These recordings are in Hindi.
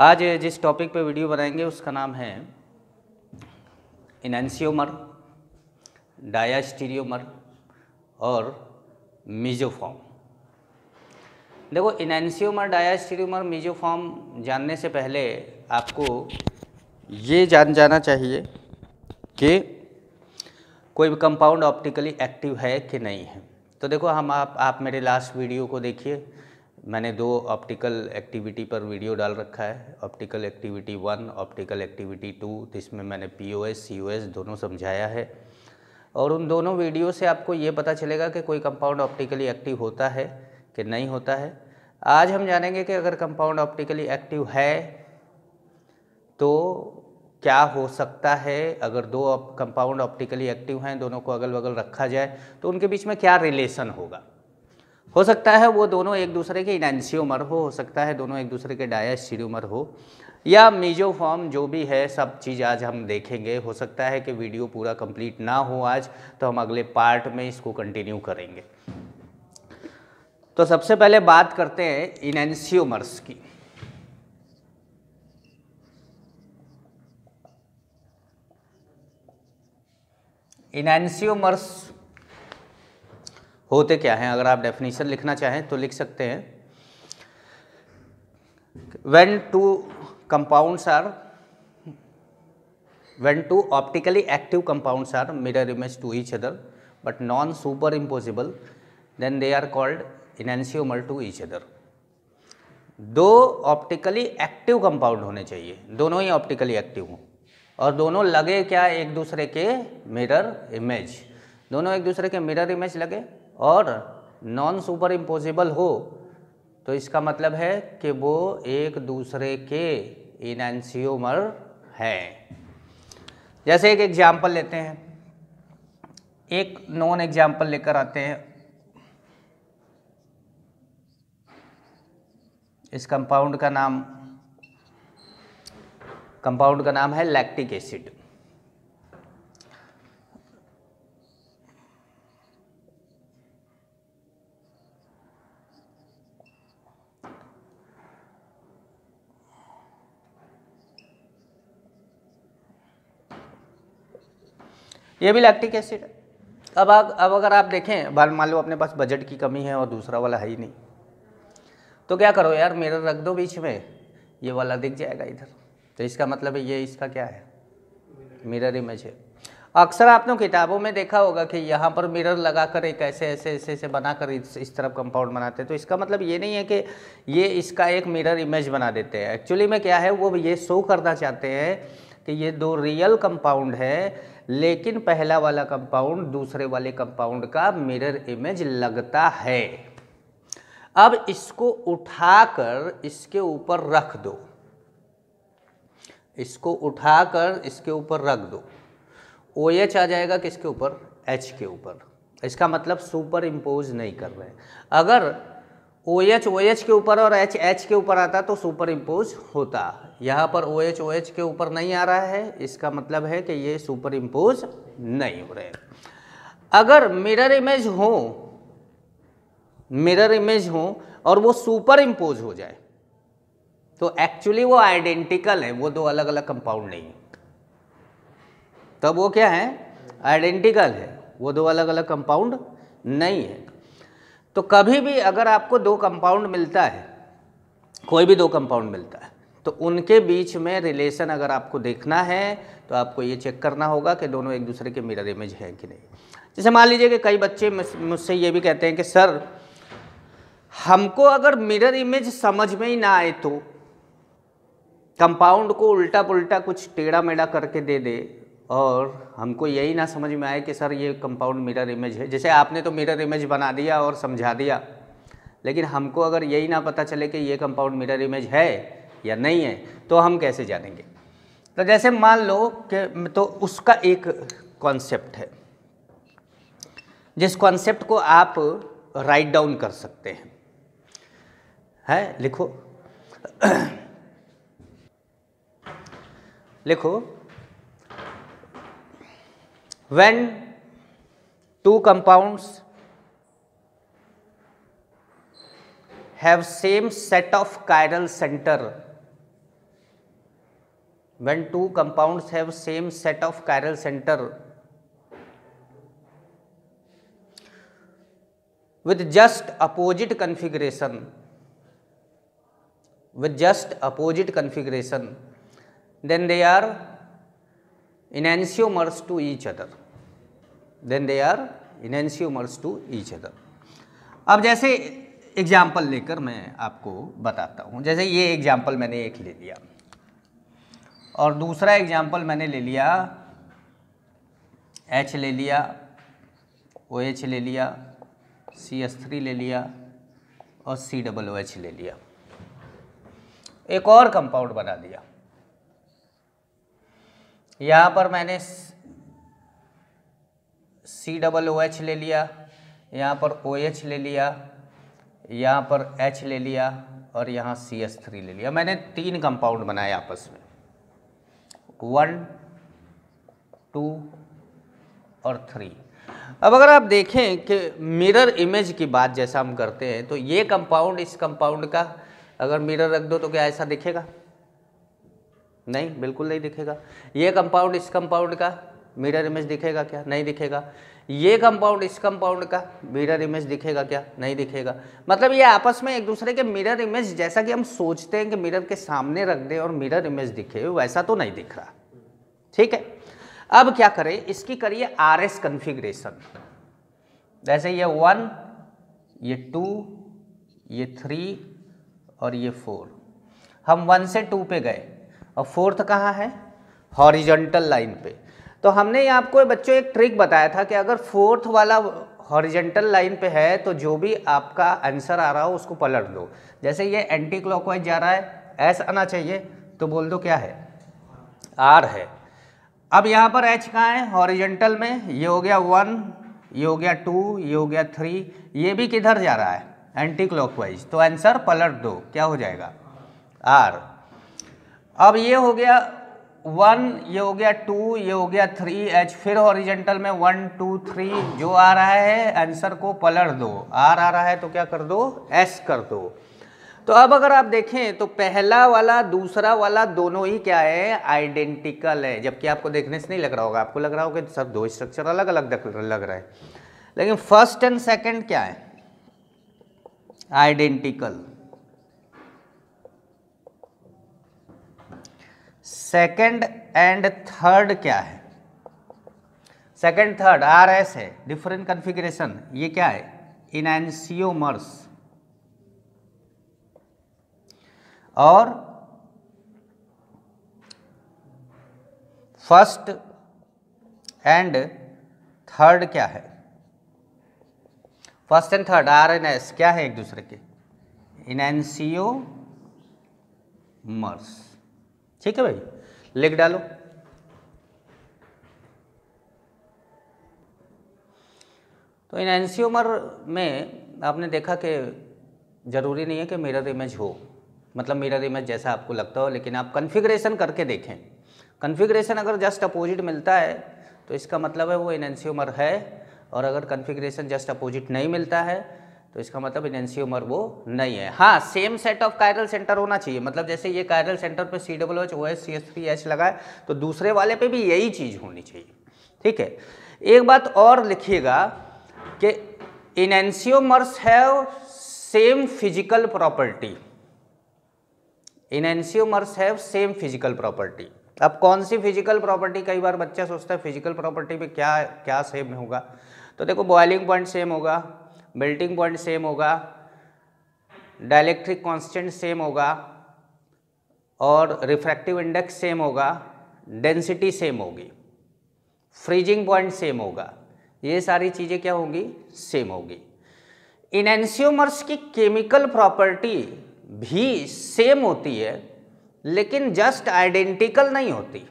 आज जिस टॉपिक पे वीडियो बनाएंगे उसका नाम है इनैंशियोमर, डायास्टीरियोमर और मेसोफॉर्म। देखो, इनैंशियोमर, डायास्टीरियोमर, मेसोफॉर्म जानने से पहले आपको ये जान जाना चाहिए कि कोई कंपाउंड ऑप्टिकली एक्टिव है कि नहीं है। तो देखो, आप मेरे लास्ट वीडियो को देखिए, मैंने 2 ऑप्टिकल एक्टिविटी पर वीडियो डाल रखा है, ऑप्टिकल एक्टिविटी 1, ऑप्टिकल एक्टिविटी 2। इसमें मैंने POS, COS दोनों समझाया है और उन दोनों वीडियो से आपको ये पता चलेगा कि कोई कंपाउंड ऑप्टिकली एक्टिव होता है कि नहीं होता है। आज हम जानेंगे कि अगर कंपाउंड ऑप्टिकली एक्टिव है तो क्या हो सकता है। अगर 2 कंपाउंड ऑप्टिकली एक्टिव हैं, दोनों को अगल बगल रखा जाए तो उनके बीच में क्या रिलेशन होगा। हो सकता है वो दोनों एक दूसरे के इनैंशियोमर हो सकता है दोनों एक दूसरे के डायास्टीरियोमर हो या मेसोफॉर्म, जो भी है सब चीज़ आज हम देखेंगे। हो सकता है कि वीडियो पूरा कंप्लीट ना हो आज, तो हम अगले पार्ट में इसको कंटिन्यू करेंगे। तो सबसे पहले बात करते हैं इनैंशियोमर्स की। इनैंशियोमर्स होते क्या हैं, अगर आप डेफिनेशन लिखना चाहें तो लिख सकते हैं। when two optically active compounds are mirror image to each other but non superimposable, then they are called enantiomer to each other। 2 optically active compound होने चाहिए, दोनों ही ऑप्टिकली एक्टिव हों और दोनों लगे क्या, एक दूसरे के मिरर इमेज, दोनों एक दूसरे के मिरर इमेज लगे और नॉन सुपर इम्पोजिबल हो, तो इसका मतलब है कि वो एक दूसरे के इनैंशियोमर हैं। जैसे एक एग्जाम्पल लेते हैं, एक नॉन एग्जाम्पल लेकर आते हैं। इस कंपाउंड का नाम है लैक्टिक एसिड। ये भी लैक्टिक एसिड है। अब अगर आप देखें, मान लो अपने पास बजट की कमी है और दूसरा वाला है ही नहीं, तो क्या करो यार, मिरर रख दो बीच में, ये वाला दिख जाएगा इधर। तो इसका मतलब है ये इसका क्या है, मिरर इमेज है। अक्सर आपने किताबों में देखा होगा कि यहाँ पर मिरर लगाकर एक ऐसे बनाकर इस तरफ कंपाउंड बनाते हैं। तो इसका मतलब ये नहीं है कि ये इसका एक मिरर इमेज बना देते हैं। एक्चुअली में क्या है, वो ये शो करना चाहते हैं कि ये 2 रियल कंपाउंड है, लेकिन पहला वाला कंपाउंड दूसरे वाले कंपाउंड का मिरर इमेज लगता है। अब इसको उठाकर इसके ऊपर रख दो, इसको उठाकर इसके ऊपर रख दो, OH आ जाएगा किसके ऊपर, H के ऊपर। इसका मतलब सुपर इम्पोज नहीं कर रहे हैं। अगर OH के ऊपर और H के ऊपर आता तो सुपर इम्पोज होता। यहाँ पर OH के ऊपर नहीं आ रहा है, इसका मतलब है कि ये सुपर इम्पोज नहीं हो रहे हैं। अगर मिरर इमेज हो और वो सुपर इम्पोज हो जाए तो एक्चुअली वो आइडेंटिकल है, वो 2 अलग अलग कंपाउंड नहीं है। तब वो क्या है, आइडेंटिकल है, वो 2 अलग अलग कंपाउंड नहीं है। तो कभी भी अगर आपको 2 कंपाउंड मिलता है, कोई भी 2 कंपाउंड मिलता है, तो उनके बीच में रिलेशन अगर आपको देखना है तो आपको ये चेक करना होगा कि दोनों एक दूसरे के मिरर इमेज हैं कि नहीं। जैसे मान लीजिए कि कई बच्चे मुझसे ये भी कहते हैं कि सर, हमको अगर मिरर इमेज समझ में ही ना आए तो कंपाउंड को उल्टा पुल्टा कुछ टेढ़ा मेढ़ा करके दे दे और हमको यही ना समझ में आए कि सर ये कंपाउंड मिरर इमेज है। जैसे आपने तो मिरर इमेज बना दिया और समझा दिया, लेकिन हमको अगर यही ना पता चले कि ये कंपाउंड मिरर इमेज है या नहीं है, तो हम कैसे जानेंगे। तो जैसे मान लो कि तो उसका एक कॉन्सेप्ट है, जिस कॉन्सेप्ट को आप राइट डाउन कर सकते हैं, लिखो लिखो। when 2 compounds have same set of chiral center when two compounds have same set of chiral center with just opposite configuration, then they are enantiomers to each other. अब जैसे एग्जाम्पल लेकर मैं आपको बताता हूँ। जैसे ये एग्जाम्पल मैंने एक ले लिया और दूसरा एग्जाम्पल मैंने ले लिया H ले लिया, OH ले लिया, CH3 ले लिया और COOH ले लिया। एक और कंपाउंड बना दिया। यहाँ पर मैंने COOH ले लिया, यहाँ पर OH ले लिया, यहाँ पर H ले लिया और यहाँ CH3 ले लिया। मैंने 3 कंपाउंड बनाए आपस में, 1, 2 और 3। अब अगर आप देखें कि मिरर इमेज की बात जैसा हम करते हैं, तो ये कंपाउंड इस कंपाउंड का अगर मिरर रख दो तो क्या ऐसा दिखेगा? नहीं, बिल्कुल नहीं दिखेगा। ये कंपाउंड इस कंपाउंड का मिरर इमेज दिखेगा क्या? नहीं दिखेगा। ये कंपाउंड इस कंपाउंड का मिरर इमेज दिखेगा क्या? नहीं दिखेगा। मतलब ये आपस में एक दूसरे के मिरर इमेज, जैसा कि हम सोचते हैं कि मिरर के सामने रख दें और मिरर इमेज दिखे, वैसा तो नहीं दिख रहा। ठीक है, अब क्या करें, इसकी करिए RS कन्फिग्रेशन। जैसे ये 1, ये 2, ये 3 और ये 4। हम 1 से 2 पे गए और 4th कहाँ है? हॉरिजॉन्टल लाइन पे। तो हमने आपको बच्चों एक ट्रिक बताया था कि अगर 4th वाला हॉरिजॉन्टल लाइन पे है तो जो भी आपका आंसर आ रहा हो उसको पलट दो। जैसे ये एंटी क्लॉकवाइज जा रहा है, S आना चाहिए, तो बोल दो क्या है? R है। अब यहाँ पर H कहाँ है? हॉरिजॉन्टल में। ये हो गया 1, ये हो गया 2, ये हो गया 3, ये भी किधर जा रहा है? Anti clockwise. तो आंसर पलट दो, क्या हो जाएगा? R। अब ये हो गया 1, ये हो गया 2, ये हो गया 3, H फिर हॉरिजॉन्टल में 1, 2, 3, जो आ रहा है आंसर को पलट दो। R आ रहा है तो क्या कर दो? S कर दो। तो अब अगर आप देखें तो पहला वाला दूसरा वाला दोनों ही क्या है? आइडेंटिकल है। जबकि आपको देखने से नहीं लग रहा होगा, आपको लग रहा होगा कि सब 2 स्ट्रक्चर अलग अलग लग रहे हैं, लेकिन फर्स्ट एंड सेकंड क्या है? आइडेंटिकल। सेकंड एंड थर्ड क्या है? सेकंड थर्ड RS है, डिफरेंट कन्फिग्रेशन। ये क्या है? इनैंसियोमर्स। और फर्स्ट एंड थर्ड क्या है? फर्स्ट एंड थर्ड RNS क्या है एक दूसरे के? इनैंसियोमर्स। ठीक है भाई, लिख डालो। तो इनैंसियोमर में आपने देखा कि ज़रूरी नहीं है कि मिरर इमेज हो, मतलब मिरर इमेज जैसा आपको लगता हो, लेकिन आप कन्फिग्रेशन करके देखें। कन्फिग्रेशन अगर जस्ट अपोजिट मिलता है तो इसका मतलब है वो इनैंसियोमर है, और अगर कन्फिग्रेशन जस्ट अपोजिट नहीं मिलता है तो इसका मतलब इनैंसियोमर वो नहीं है। हाँ, same set of chiral centre होना चाहिए। मतलब जैसे ये कायरल सेंटर पे COOH, OH, CH3H लगा है तो दूसरे वाले पे भी यही चीज़ होनी चाहिए। ठीक है, एक बात और लिखिएगा कि enantiomers have same physical property. Enantiomers have same physical property. अब कौन सी फिजिकल प्रॉपर्टी? कई बार बच्चा सोचता है फिजिकल प्रॉपर्टी में क्या क्या सेम होगा। तो देखो, बॉइलिंग पॉइंट सेम होगा, मेल्टिंग पॉइंट सेम होगा, डाइलेक्ट्रिक कांस्टेंट सेम होगा, और रिफ्रैक्टिव इंडेक्स सेम होगा, डेंसिटी सेम होगी, फ्रीजिंग पॉइंट सेम होगा। ये सारी चीज़ें क्या होंगी? सेम होगी। इनैंसियोमर्स की केमिकल प्रॉपर्टी भी सेम होती है, लेकिन जस्ट आइडेंटिकल नहीं होती।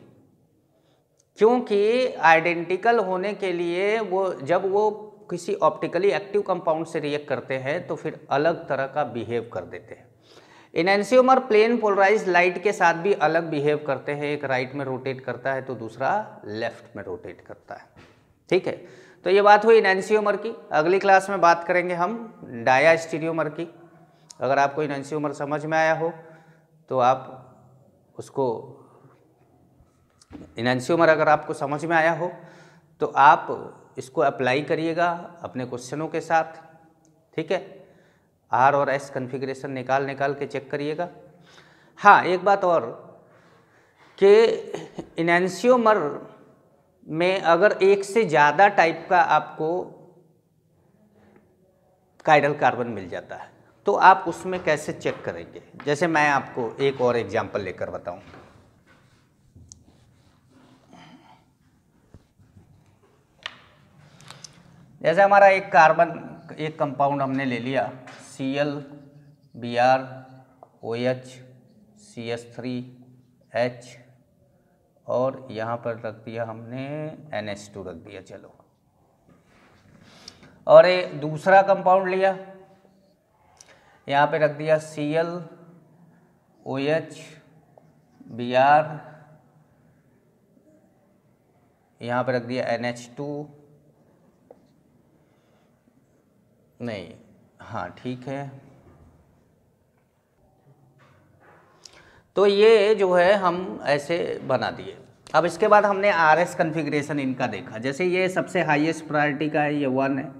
क्योंकि आइडेंटिकल होने के लिए वो जब वो किसी ऑप्टिकली एक्टिव कंपाउंड से रिएक्ट करते हैं तो फिर अलग तरह का बिहेव कर देते हैं। इनैंसियोमर प्लेन पोलराइज लाइट के साथ भी अलग बिहेव करते हैं। एक राइट में रोटेट करता है तो दूसरा लेफ्ट में रोटेट करता है। ठीक है, तो ये बात हुई इनैंसियोमर की। अगली क्लास में बात करेंगे हम डायास्टीरियोमर की। अगर आपको इनैंसियोमर समझ में आया हो तो आप उसको इनैंशियोमर अगर आपको समझ में आया हो तो आप इसको अप्लाई करिएगा अपने क्वेश्चनों के साथ, ठीक है। आर और एस कन्फिग्रेशन निकाल के चेक करिएगा। हाँ, एक बात और कि इनैंशियोमर में अगर एक से ज़्यादा टाइप का आपको काइरल कार्बन मिल जाता है तो आप उसमें कैसे चेक करेंगे, जैसे मैं आपको एक और एग्जांपल लेकर बताऊं। जैसे हमारा एक कार्बन, एक कंपाउंड हमने ले लिया Cl Br OH CH3H और यहाँ पर रख दिया हमने NH2 रख दिया, चलो। और एक दूसरा कंपाउंड लिया, यहाँ पे रख दिया Cl OH Br, यहाँ पे रख दिया NH2, नहीं, हाँ ठीक है। तो ये जो है हम ऐसे बना दिए। अब इसके बाद हमने RS कन्फिग्रेशन इनका देखा। जैसे ये सबसे हाईएस्ट प्रायोरिटी का है, ये 1 है,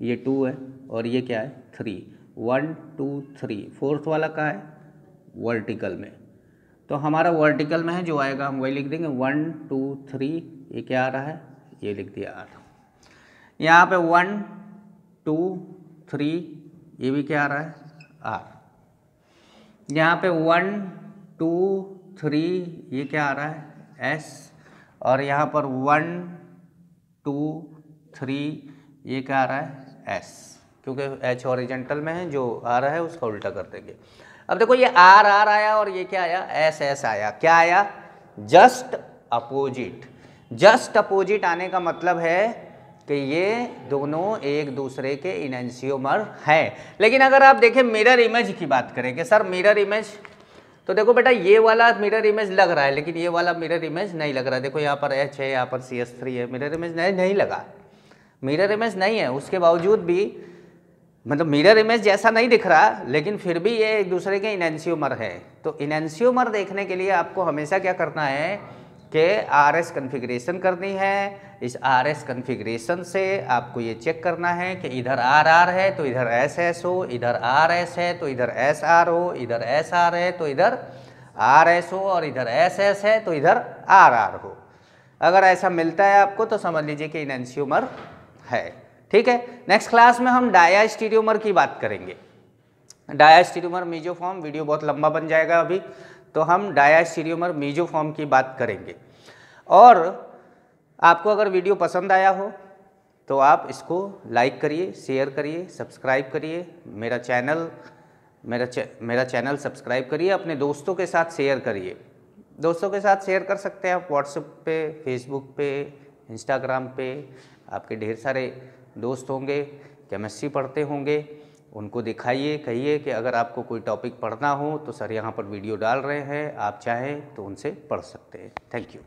ये 2 है और ये क्या है 3, 1 2 3। फोर्थ वाला का है वर्टिकल में, तो हमारा वर्टिकल में है जो आएगा हम वही लिख देंगे 1 2 3। ये क्या आ रहा है, ये लिख दिया R। यहाँ पे 1 2 3, ये भी क्या आ रहा है R। यहाँ पे 1 2 3, ये क्या आ रहा है S। और यहाँ पर 1 2 3, ये क्या आ रहा है S, क्योंकि H हॉरिजॉन्टल में है, जो आ रहा है उसका उल्टा कर देंगे। अब देखो ये R R आया और ये क्या आया S S आया। क्या आया, जस्ट अपोजिट। जस्ट अपोजिट आने का मतलब है कि ये दोनों एक दूसरे के इनैंशियोमर हैं। लेकिन अगर आप देखें मिरर इमेज की बात करें कि सर मिरर इमेज, तो देखो बेटा ये वाला मिरर इमेज लग रहा है लेकिन ये वाला मिरर इमेज नहीं लग रहा है। देखो यहाँ पर H है, यहाँ पर CH3 है, मिरर इमेज नहीं लगा, मिरर इमेज नहीं है। उसके बावजूद भी मतलब मिरर इमेज जैसा नहीं दिख रहा, लेकिन फिर भी ये एक दूसरे के इनैंशियोमर है। तो इनैंशियोमर देखने के लिए आपको हमेशा क्या करना है कि RS कन्फिग्रेशन करनी है। इस RS कन्फिग्रेशन से आपको ये चेक करना है कि इधर RR है तो इधर SS हो, इधर RS है तो इधर SR हो, इधर SR है तो इधर RS हो और इधर SS है तो इधर RR हो। अगर ऐसा मिलता है आपको तो समझ लीजिए कि इनैंशियोमर है, ठीक है। नेक्स्ट क्लास में हम डायास्टीरियोमर की बात करेंगे। डायास्टीरियोमर मेसोफॉर्म, वीडियो बहुत लंबा बन जाएगा अभी, तो हम डायास्टीरियोमर मेसोफॉर्म की बात करेंगे। और आपको अगर वीडियो पसंद आया हो तो आप इसको लाइक करिए, शेयर करिए, सब्सक्राइब करिए। मेरा चैनल सब्सक्राइब करिए, अपने दोस्तों के साथ शेयर करिए। दोस्तों के साथ शेयर कर सकते हैं आप व्हाट्सएप पे, फेसबुक पे, इंस्टाग्राम पे। आपके ढेर सारे दोस्त होंगे, केमिस्ट्री पढ़ते होंगे, उनको दिखाइए, कहिए कि अगर आपको कोई टॉपिक पढ़ना हो तो सर यहाँ पर वीडियो डाल रहे हैं, आप चाहें तो उनसे पढ़ सकते हैं। Thank you.